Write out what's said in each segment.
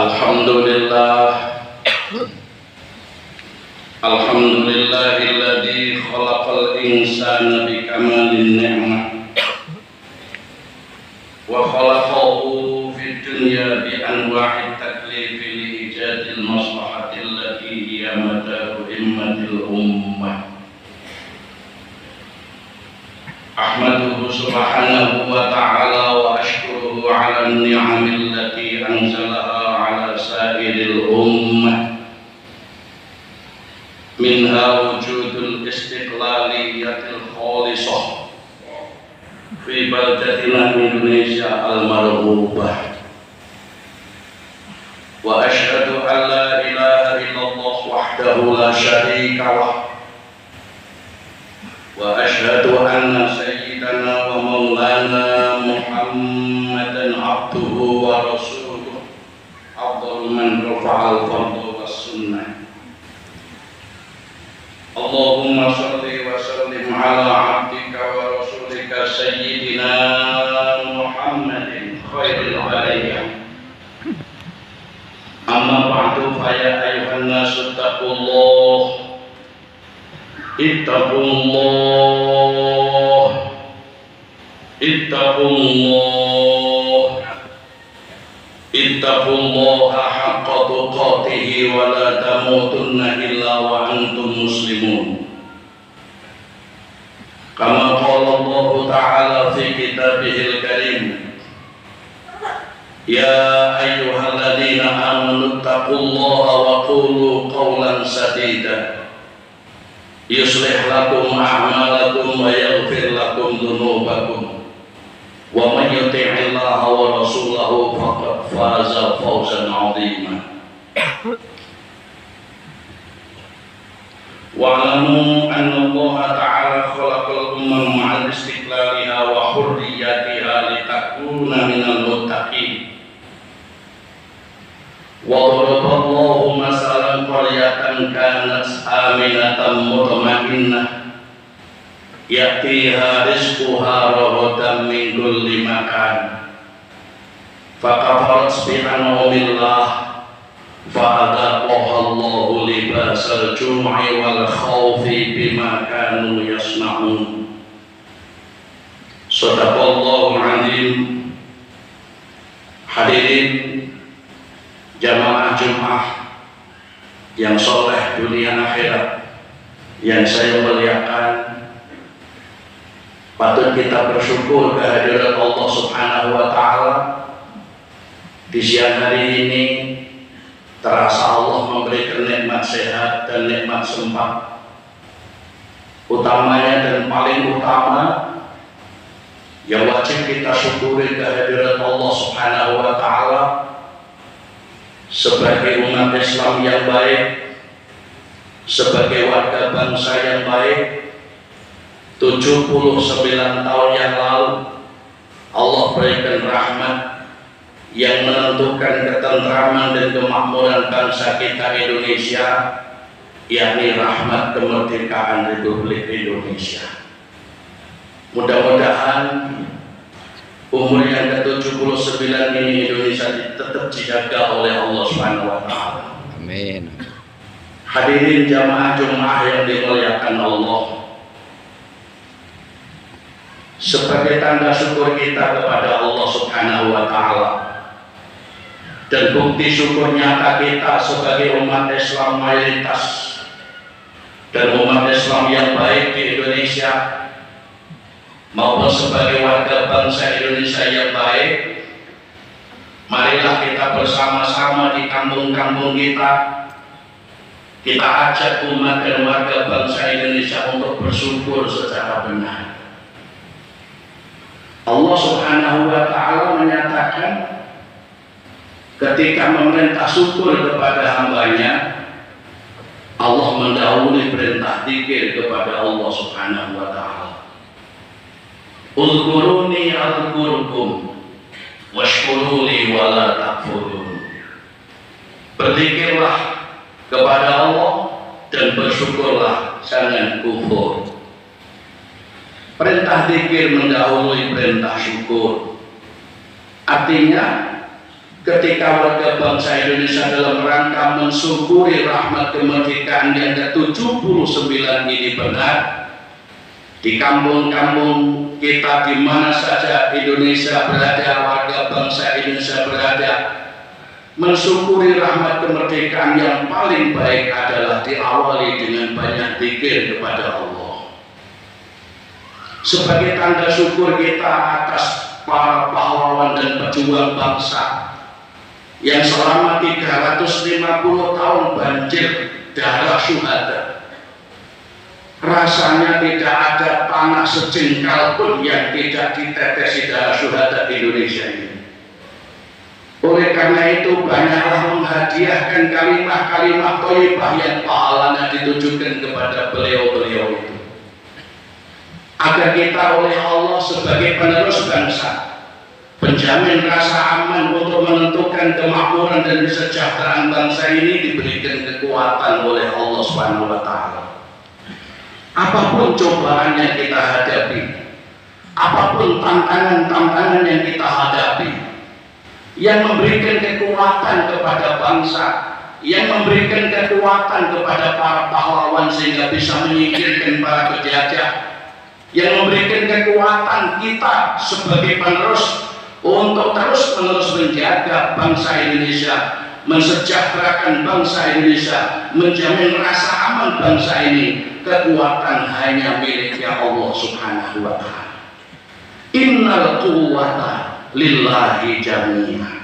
Alhamdulillah Alhamdulillahilladzi khalaqal insana bikamalin ni'mah wa khalaqahu fid dunya bi anwa'it taklifi li ijadil maslahati allati hiya madaru himmatil ummah. Ahmaduhu subhanahu wa ta'ala wa ashkuruhu ala ni'amil lati anzalaha ala sairil ummah, minha wujudul istiqlaliyatil khalisah fi baldatina Indonesia al-marhubah, wa ashhadu an la ilaha illallah wahdahu la syarika lah, wa ashhadu anna sayyidana wa maulana Muhammadan abduhu wa rasuluh, afdalu man rafa'al fardhu was sunnah. Allahumma shalli wa sallim ala abdika wa rasulika sayyidina Muhammadin khairil bariyah. Amma ba'du, fa ya ayyuhan nasu taqullah ittaqullaha haqqa tuqatih wa la tamutunna illa wa antum muslimun. Kama qala Allah ta'ala fi kitabihil karim, ya ayyuhalladzina amanu ittaqullaha wa qulu qawlan sadida yuslih lakum a'malakum wa yaghfir lakum dhunubakum, wa man yuti'illaha wa rasulahu faqad faza fawzan 'azima. Wa'lamu anna Allah ta'ala khalaqal umma ma'al istiqlaliha wa hurriyatiha litakuna minal muttaqin. وضرب الله مثلا قرية كانت آمنة مطمئنة يأتيها رزقها رغدا من كل مكان فكفرت بأنعم الله فأذاقها الله لباس الجوع والخوف بما كانوا يصنعون. Shadaqallahul azim. Hadirin jamaah Jumat yang soleh dunia akhirat yang saya muliakan, patut kita bersyukur kehadiran Allah Subhanahu wa Ta'ala. Di siang hari ini terasa Allah memberikan nikmat sehat dan nikmat sempat. Utamanya dan paling utama yang wajib kita syukuri kehadiran Allah Subhanahu wa Ta'ala sebagai umat Islam yang baik, sebagai warga bangsa yang baik. 79 tahun yang lalu Allah berikan rahmat yang menentukan ketentraman dan kemakmuran bangsa kita Indonesia, yakni rahmat kemerdekaan Republik Indonesia. Mudah-mudahan umur yang ke-79 ini Indonesia tetap dijaga oleh Allah Subhanahu wa Ta'ala. Amin. Hadirin jamaah Jumat yang dimuliakan Allah, sebagai tanda syukur kita kepada Allah Subhanahu wa Ta'ala dan bukti syukur nyata kita sebagai umat Islam mayoritas dan umat Islam yang baik di Indonesia maupun sebagai warga bangsa Indonesia yang baik, marilah kita bersama-sama di kampung-kampung kita ajak umat dan warga bangsa Indonesia untuk bersyukur secara benar. Allah Subhanahu wa Ta'ala menyatakan ketika memerintah syukur kepada hambanya, Allah mendahului perintah dzikir kepada Allah Subhanahu wa Ta'ala. Uzkuruni azkurkum washkuruli wala takfurun. Berzikirlah kepada Allah dan bersyukurlah, jangan kufur. Perintah dzikir mendahului perintah syukur. Artinya ketika warga bangsa Indonesia dalam rangka mensyukuri rahmat kemerdekaan yang ke-79 ini benar, di kampung-kampung kita di mana saja Indonesia berada, warga bangsa Indonesia berada, mensyukuri rahmat kemerdekaan yang paling baik adalah diawali dengan banyak zikir kepada Allah. Sebagai tanda syukur kita atas para pahlawan dan pejuang bangsa yang selama 350 tahun banjir darah syuhada, rasanya tidak ada tanah sejengkal pun yang tidak ditetesi darah syuhada di Indonesia ini. Oleh karena itu banyaklah menghadiahkan kalimah-kalimah thayyibah yang pahalanya ditujukan kepada beliau-beliau itu, agar kita oleh Allah sebagai penerus bangsa, penjamin rasa aman untuk menentukan kemakmuran dan kesejahteraan bangsa ini, diberikan kekuatan oleh Allah Subhanahu wa Ta'ala. Apapun cobaan yang kita hadapi, apapun tantangan-tantangan yang kita hadapi, yang memberikan kekuatan kepada bangsa, yang memberikan kekuatan kepada para pahlawan sehingga bisa menyingkirkan para penjajah, yang memberikan kekuatan kita sebagai penerus untuk terus-menerus menjaga bangsa Indonesia, mensejahterakan bangsa Indonesia, menjamin rasa aman bangsa ini. Kekuatan hanya miliknya Allah Subhanahu wa Ta'ala. Innal quwwata lillahi jami'ah.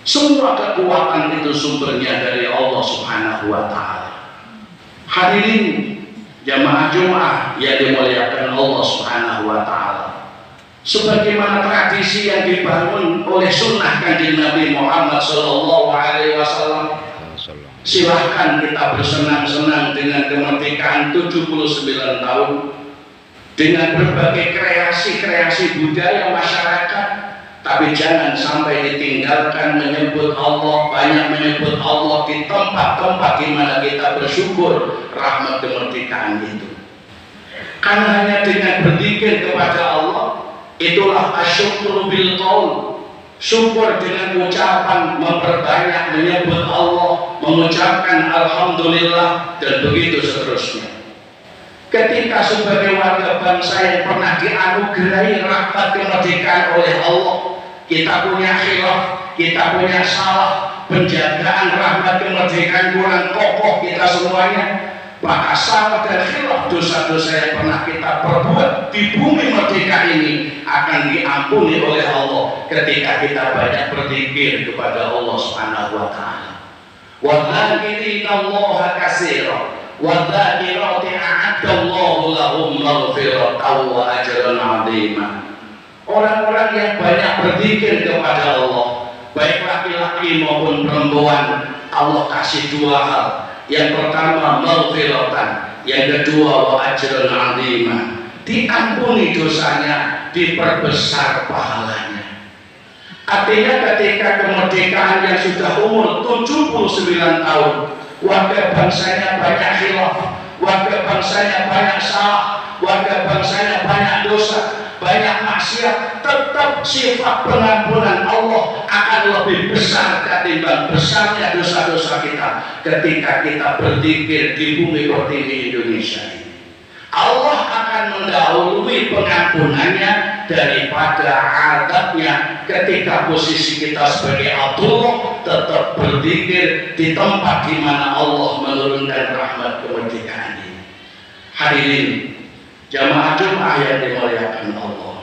Semua kekuatan itu sumbernya dari Allah Subhanahu wa Ta'ala. Hadirin jamaah Jumat yang dimuliakan Allah Subhanahu wa Ta'ala, sebagaimana tradisi yang dibangun oleh sunnah Kanjeng Nabi Muhammad Sallallahu Alaihi Wasallam, silahkan kita bersenang-senang dengan kemerdekaan 79 tahun, dengan berbagai kreasi-kreasi budaya masyarakat, tapi jangan sampai ditinggalkan menyebut Allah, banyak menyebut Allah di tempat-tempat di mana kita bersyukur rahmat kemerdekaan itu. Karena hanya dengan berzikir kepada Allah, itulah asyukru bil qaul, syukur dengan ucapan, memperbanyak menyebut Allah, mengucapkan alhamdulillah, dan begitu seterusnya. Ketika sebagai warga bangsa yang pernah dianugerahi rahmat kemerdekaan oleh Allah, kita punya khilaf, kita punya salah, penjagaan rahmat kemerdekaan kurang kokoh kita semuanya, maka salah dan khilaf dosa-dosa yang pernah kita perbuat di bumi merdeka ini akan diampuni oleh Allah ketika kita banyak berzikir kepada Allah Subhanahu wa Ta'ala. Wa dzakirina Allaha katsiran wa dzakirati a'addallahu lahum maghfiratan wa ajran 'azima. Orang-orang yang banyak berzikir kepada Allah, baik laki-laki maupun perempuan, Allah kasih dua hal. Yang pertama maghfiratan, yang kedua wa ajran 'azima, diampuni dosanya, diperbesar pahalanya. Artinya ketika kemerdekaan yang sudah umur 79 tahun, warga bangsanya banyak khilaf, warga bangsanya banyak salah, warga bangsanya banyak dosa, banyak maksiat, tetap sifat pengampunan Allah akan lebih besar ketimbang besarnya dosa-dosa kita ketika kita berzikir di bumi pertiwi Indonesia ini. Allah akan mendahului pengampunannya daripada adabnya ketika posisi kita sebagai Abdullah tetap berzikir di tempat di mana Allah menurunkan rahmat kemerdekaan ini. Hadirin jamaah Jumat yang dimuliakan Allah.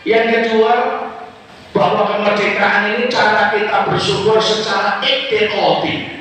Yang kedua, bahwa kemerdekaan ini cara kita bersyukur secara ikhtiqati.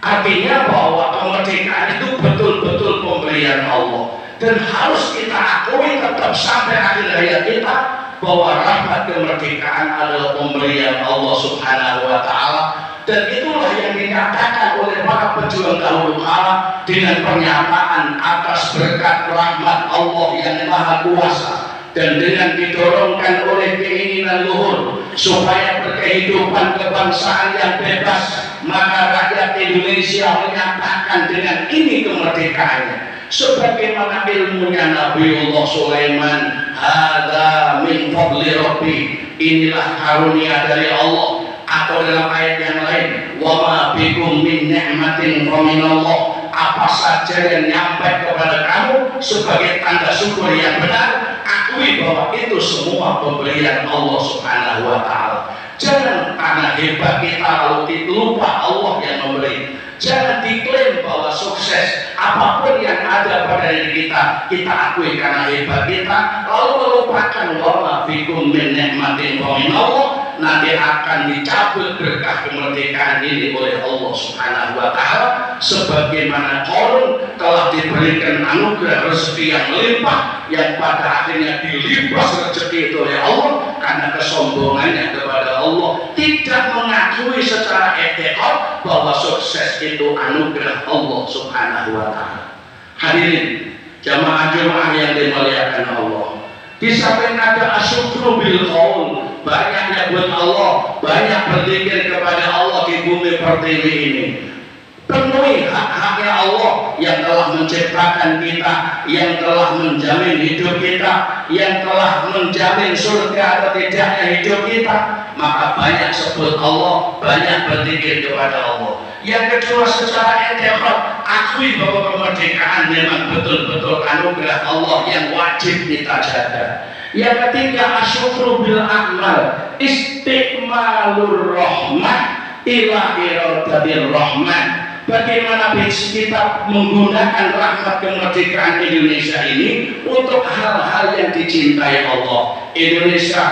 Artinya bahwa kemerdekaan itu betul-betul pemberian Allah, dan harus kita akui tetap sampai akhir hayat kita bahwa rahmat kemerdekaan adalah pemberian Allah Subhanahu wa Ta'ala. Dan itulah yang dikatakan oleh para pejuang dahulu kala dengan pernyataan atas berkat rahmat Allah yang Maha Kuasa, dan dengan didorongkan oleh keinginan luhur supaya berkehidupan kebangsaan yang bebas, maka rakyat Indonesia menyatakan dengan ini kemerdekaannya. Sebagaimana ilmunya Nabiullah Sulaiman, hadza min fadli rabbi, inilah karunia dari Allah. atau dalam ayat yang lain, wa ma bikum min ni'matin faminallah, apa saja yang nyampe kepada kamu sebagai tanda syukur yang benar, akui bahwa itu semua pemberian Allah Subhanahu wa Ta'ala. Jangan karena hebat kita lalu lupa Allah yang memberi. Jangan diklaim bahwa sukses apapun yang ada pada diri kita akui karena hebat kita, lalu melupakan wa ma bikum min ni'matin faminallah. Nanti akan dicabut berkah kemerdekaan ini oleh Allah Subhanahu wa Ta'ala, sebagaimana Qarun telah diberikan anugerah rezeki yang melimpah, yang pada akhirnya dilimpah rezeki itu oleh Allah karena kesombongannya kepada Allah, tidak mengakui secara etikot bahwa sukses itu anugerah Allah Subhanahu wa Ta'ala. Hadirin jamaah yang dimuliakan Allah, di samping ada asyukru bil qaul, banyak nyebut Allah, banyak berzikir kepada Allah di bumi pertiwi ini. Penuhi hak-haknya Allah yang telah menciptakan kita, yang telah menjamin hidup kita, yang telah menjamin surga atau tidaknya hidup kita. Maka banyak sebut Allah, banyak berzikir kepada Allah. Yang kedua, secara etikot, akui bahwa kemerdekaan memang betul-betul anugerah Allah yang wajib kita jaga. Yang ketiga, asyukru bil amal, istiqmalur rahmah ila iradatir rahman. Bagaimana kita menggunakan rahmat kemerdekaan Indonesia ini untuk hal-hal yang dicintai Allah. Indonesia,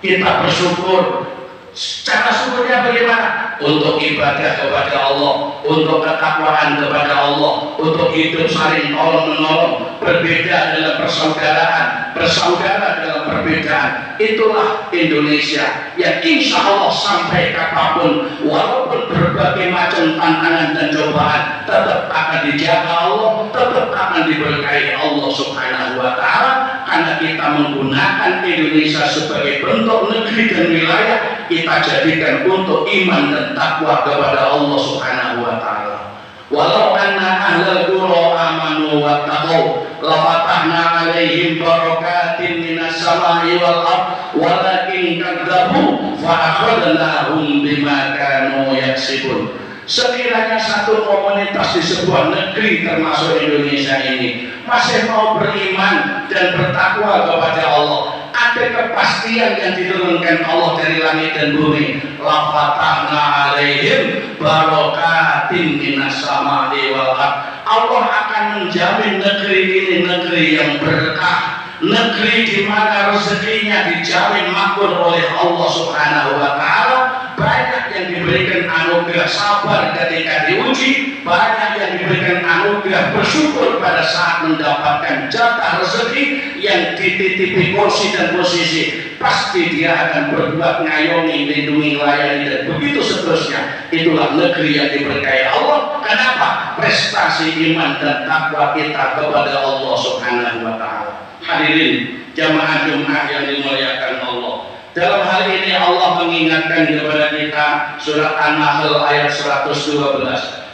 kita bersyukur. Cara syukurnya bagaimana? Untuk ibadah kepada Allah, untuk ketakwaan kepada Allah, untuk hidup saling tolong-menolong, berbeda dalam persaudaraan, bersaudara dalam perbedaan. Itulah Indonesia yang insya Allah sampai kapanpun, walaupun berbagai macam tantangan dan cobaan, tetap akan dijaga Allah, tetap akan diberkahi Allah Subhanahu wa Ta'ala, karena kita menggunakan Indonesia sebagai bentuk negeri dan wilayah kita jadikan untuk iman dan takwa kepada Allah Subhanahu wa Ta'ala. Walau anna ahlal qura amanu wattaqau la fatahna 'alaihim barakatin minas samai wal ard walakin kadzabu fa akhadnahum bima kanu yaksibun. Sekiranya satu komunitas di sebuah negeri termasuk Indonesia ini masih mau beriman dan bertakwa kepada Allah, ada kepastian yang diturunkan Allah dari langit dan bumi. La fatahna 'alaihim barakatin minas samai wal ard. Allah akan menjamin negeri ini negeri yang berkah, negeri di mana rezekinya dijamin makmur oleh Allah Subhanahu wa Ta'ala. Banyak yang diberikan anugerah sabar ketika diuji, banyak yang diberikan anugerah bersyukur pada saat mendapatkan jatah rezeki yang dititipi kursi dan posisi. Pasti dia akan berbuat ngayomi, lindungi, layani, dan begitu seterusnya. Itulah negeri yang diberkahi Allah. Kenapa? Prestasi iman dan takwa kita kepada Allah Subhanahu wa Ta'ala. Hadirin jamaah Jumat yang dimuliakan Allah, dalam hal ini Allah mengingatkan kepada kita surat An-Nahl ayat 112.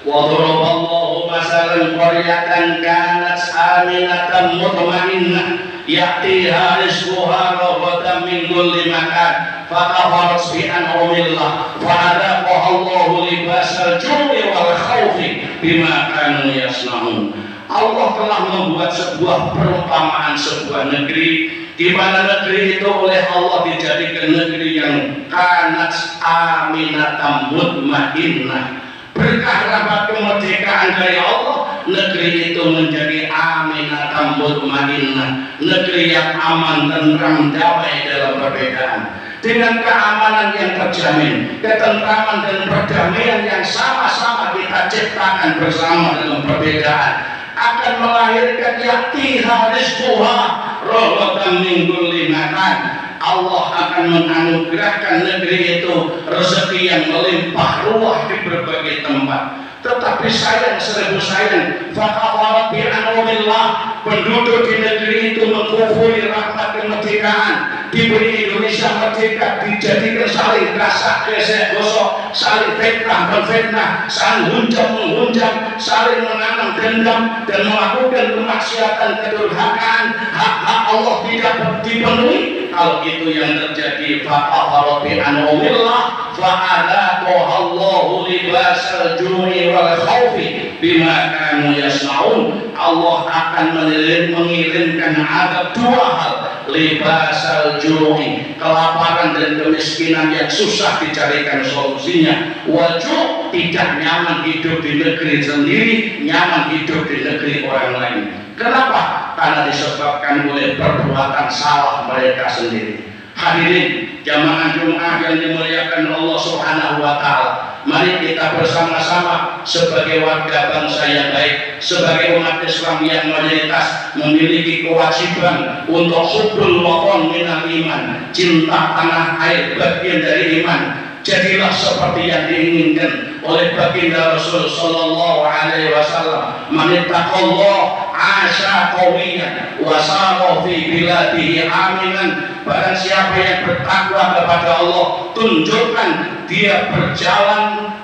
Wa daraballahu masalan qaryatan kanat aminatan mutmainnah ya'tiha rizquha raghadan min kulli makan fakafarat bi an'amillah fa adaqaha Allahu libasal ju'i wal khaufi bima kanu yasnaun. Allah telah membuat sebuah perumpamaan sebuah negeri di mana negeri itu oleh Allah dijadikan negeri yang kanat aminatan mutmainnah. Berkah rahmat kemerdekaan dari Allah, negeri itu menjadi aminatan mutmainnah, negeri yang aman, tentram, damai dalam perbedaan. Dengan keamanan yang terjamin, ketentraman dan perdamaian yang sama-sama kita ciptakan bersama dalam perbedaan, akan melahirkan ya'tiha rizquha raghadan min kulli makan. Allah akan menganugerahkan negeri itu rezeki yang melimpah ruah di berbagai tempat. Tetapi sayang, seribu sayang, fakafarat bi an'amillah, penduduk di negeri itu mengkufuri rahmat kemerdekaan, diberi Indonesia merdeka, dijadikan saling kasak gesek gosok, saling fitnah menfitnah, saling hunjam menghunjam, saling menanam dendam dan melakukan kemaksiatan kedurhakaan, hak-hak Allah tidak dipenuhi. Kalau itu yang terjadi, fa'afarat bi an'umillah fa'adaqahallahu libasal ju'i wal khawfi bima kanu yasna'un. Allah akan mengirimkan adab dua hal, libasal ju'i, kelaparan dan kemiskinan yang susah dicarikan solusinya, wajub, tidak nyaman hidup di negeri sendiri, nyaman hidup di negeri orang lain. Kenapa? Karena disebabkan oleh perbuatan salah mereka sendiri. Hadirin jamaah Jumat yang dimuliakan Allah Subhanahu wa taala, mari kita bersama-sama sebagai warga bangsa yang baik, sebagai umat Islam yang mayoritas memiliki kewajiban untuk hubbul watan minal iman, cinta tanah air bagian dari iman. Jadilah seperti yang diinginkan oleh baginda Rasul sallallahu alaihi wasallam, man ittaqallah asya qawiyan wa sara fi biladihi aminan. Barang siapa yang bertakwa kepada Allah, tunjukkan dia berjalan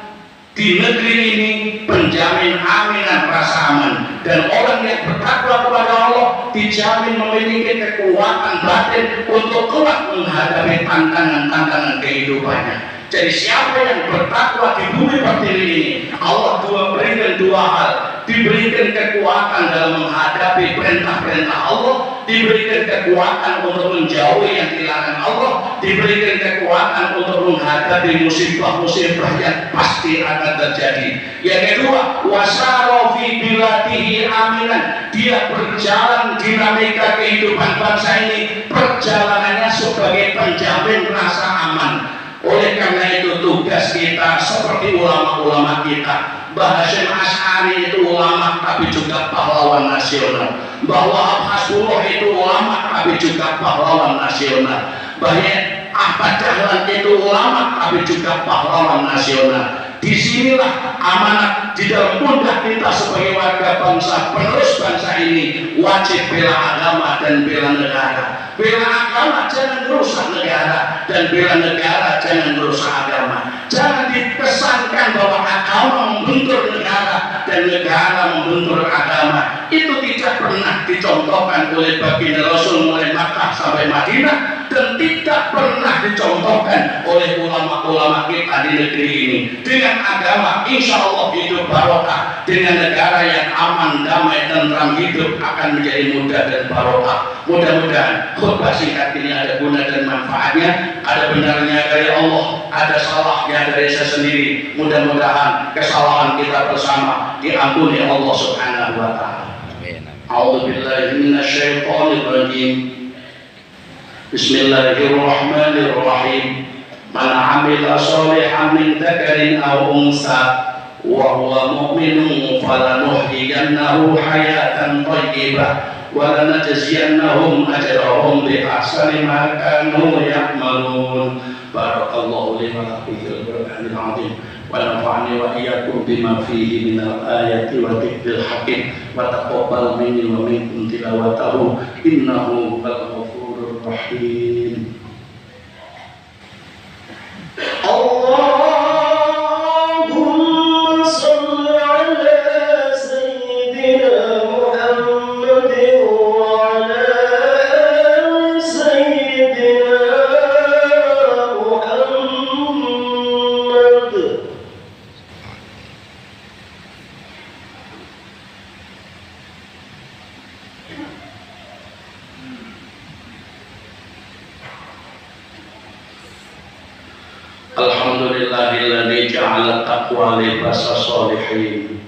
di negeri ini penjamin aminan, rasa aman. Dan orang yang bertakwa kepada Allah dijamin memiliki kekuatan batin untuk kuat menghadapi tantangan-tantangan kehidupannya. Jadi siapa yang bertakwa di bumi pertiwi ini, Allah berikan dua hal, diberikan kekuatan dalam menghadapi perintah-perintah Allah, diberikan kekuatan untuk menjauhi yang dilarang Allah, diberikan kekuatan untuk menghadapi musibah-musibah yang pasti akan terjadi. Yang kedua, wasara fi biladihi aminan, dia berjalan dinamika kehidupan bangsa ini, perjalanannya sebagai penjamin rasa aman. Oleh karena itu tugas kita seperti ulama-ulama kita. Mbah Hasyim Asy'ari itu ulama tapi juga pahlawan nasional. Mbah Wahab Hasbullah itu ulama tapi juga pahlawan nasional. Mbah Ahmad Dahlan itu ulama tapi juga pahlawan nasional. Disinilah amanat di dalam pundak kita sebagai warga bangsa, penerus bangsa ini, wajib bela agama dan bela negara. Bela agama jangan merusak negara, dan bela negara jangan merusak agama. Jangan dikesankan bahwa agama membentur negara dan negara membentur agama. Itu tidak pernah dicontohkan oleh baginda Rasul mulai Makkah sampai Madinah, dan tidak pernah dicontohkan oleh ulama-ulama kita di negeri ini. Dengan agama insya Allah hidup barokah, dengan negara yang aman, damai, tentram hidup akan menjadi mudah dan barokah. Mudah-mudahan khutbah singkat ini ada guna dan manfaatnya, ada benarnya dari Allah, ada salahnya dari saya sendiri. Mudah-mudahan kesalahan kita bersama diampuni Allah Subhanahu wa taala. A'udzubillahi minasyaitonir rajim. Bismillahirrahmanirrahim. Man 'amila shalihan min dzakarin aw unsa wa huwa mu'minun falanuhyiyannahu hayatan thayyibah wa lanajziyannahum ajrahum bi ahsani ma kanu ya'malun. Barakallahu li wa lakum fil Qur'anil 'azim wa nafa'ani wa iyyakum bima fihi minal ayati wa dzikril hakim wa taqabbal minni wa minkum tilawatahu innahu huwal ghafurur rahim. Allahumma shalli ala sayyidina Muhammadin wa ala ali sayyidina Muhammad. Alhamdulillahilladzi ja'ala taqwa libasa sholihin.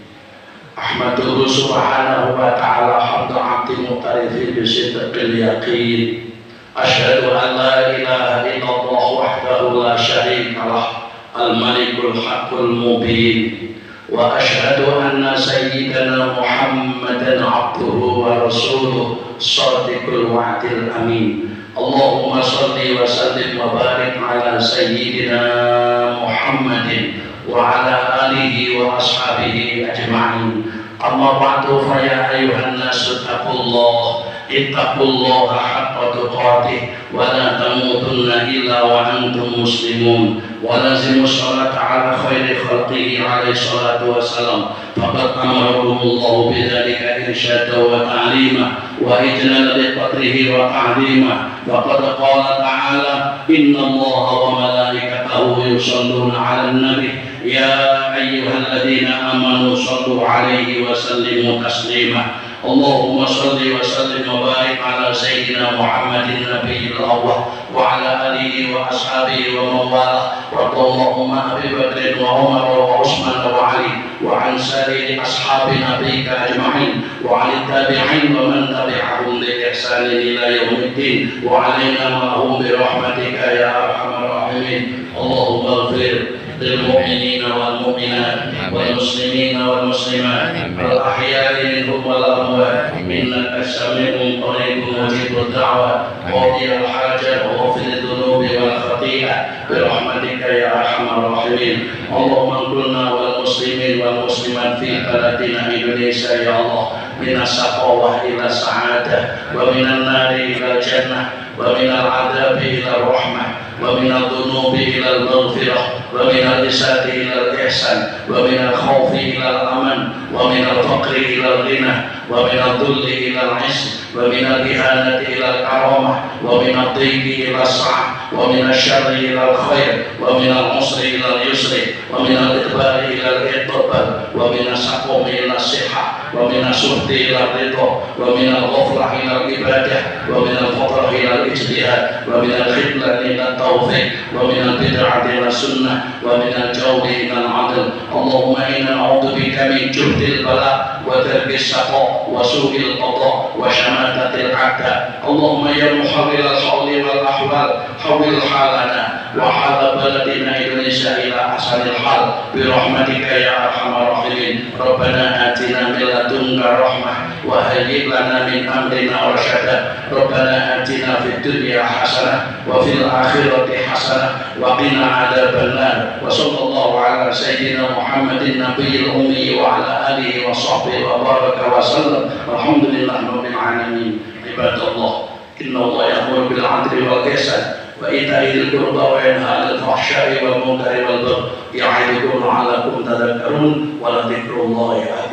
Ahmaduhu subhanahu wa ta'ala hamda 'abdi mu'tarifin bi sidqil yaqin. Asyhadu an la ilaha illallah wahdahu la syarika lah, al-malikul haqqul mubin. Wa asyhadu anna sayyidana Muhammadan 'abduhu wa rasuluh shadiqul wa'dil amin. Allahumma salli wa sallim wa barik ala sayyidina Muhammadin wa ala alihi wa ashabihi ajma'in. Amma ba'du fa ya ayuhan nasu taqullah ittaqullaha haqqa tuqatih wa la tamutunna illa wa antum muslimun wa lazimu sholata ala khairi khalqihi alaihi salatu wassalam faqad amarakumullahu bidzalika irsyada wa ta'lima wa ijlala liqadrihi wa ta'lima faqad qala ta'ala innallaha wa malaikatahu yusalluna 'alan nabi ya ayyuhalladzina amanu sallu 'alaihi wa sallimu taslima Allahumma salli wa sallim wa barik ala sayyidina Muhammadin nabiyil awwal wa ala alihi wa ashabihi wa mawala wa Allahumma Abi Bakr wa Umar wa Utsman wa Ali wa an sa'iri ashabi nabiyyika ajma'in wa 'ala tabi'in wa man tabi'ahum bi ihsan ila yaumiddin wa 'alaina ma'hum bi rahmatika ya arhamar rahimin Allahumma ighfir للمؤمنين والمؤمنات والمسلمين والمسلمات الأحياء منهم والأموات إنك سميع قريب مجيب الدعوة قاضي الحاجة وغفر الذنوب والخطيئة برحمتك يا أرحم الراحمين اللهم انقلنا والمسلمين والمسلمات في بلدنا إندونيسيا يا الله من الشقاوة إلى السعادة ومن النار إلى الجنة ومن العذاب إلى الرحمة ومن الذنوب إلى المغفرة ومن الإساءة إلى الإحسان ومن الخوف إلى الأمن ومن الفقر إلى الغنى ومن الذل إلى العز ومن الإهانة إلى الكرامة ومن الضيق إلى السعة ومن الشر إلى الخير ومن العسر إلى اليسر ومن الإدبار إلى الإقبال ومن السقم إلى الصحة ومن السخط إلى الرضا ومن الغفلة إلى العبادة ومن الفقر إلى الاجتهاد ومن الخذلان إلى التوفيق ومن البدعة إلى السنة ومن الجور إلى العدل اللهم إنا نعوذ بك من جهد البلاء وترك الشقاء وسوء القضاء وشماتة الأعداء اللهم يا محول الحول والأحوال حول حالنا وحال بلدنا إندونيسيا إلى أحسن الحال برحمتك يا أرحم الراحمين ربنا آتنا من لدنك رحمة وهيئ لنا من أمرنا رشدا ربنا آتنا في الدنيا حسنة وفي الآخرة حسنة وقنا عذاب النار وصلى الله على سيدنا محمد النبي الأمي وعلى آله وصحبه وبارك وسلم والحمد لله رب العالمين عباد الله إن الله يأمر بالعدل والإحسان وإيتاء ذي القربى وينهى عن الفحشاء والمنكر والبغي يعظكم لعلكم تذكرون ولذكر الله أكبر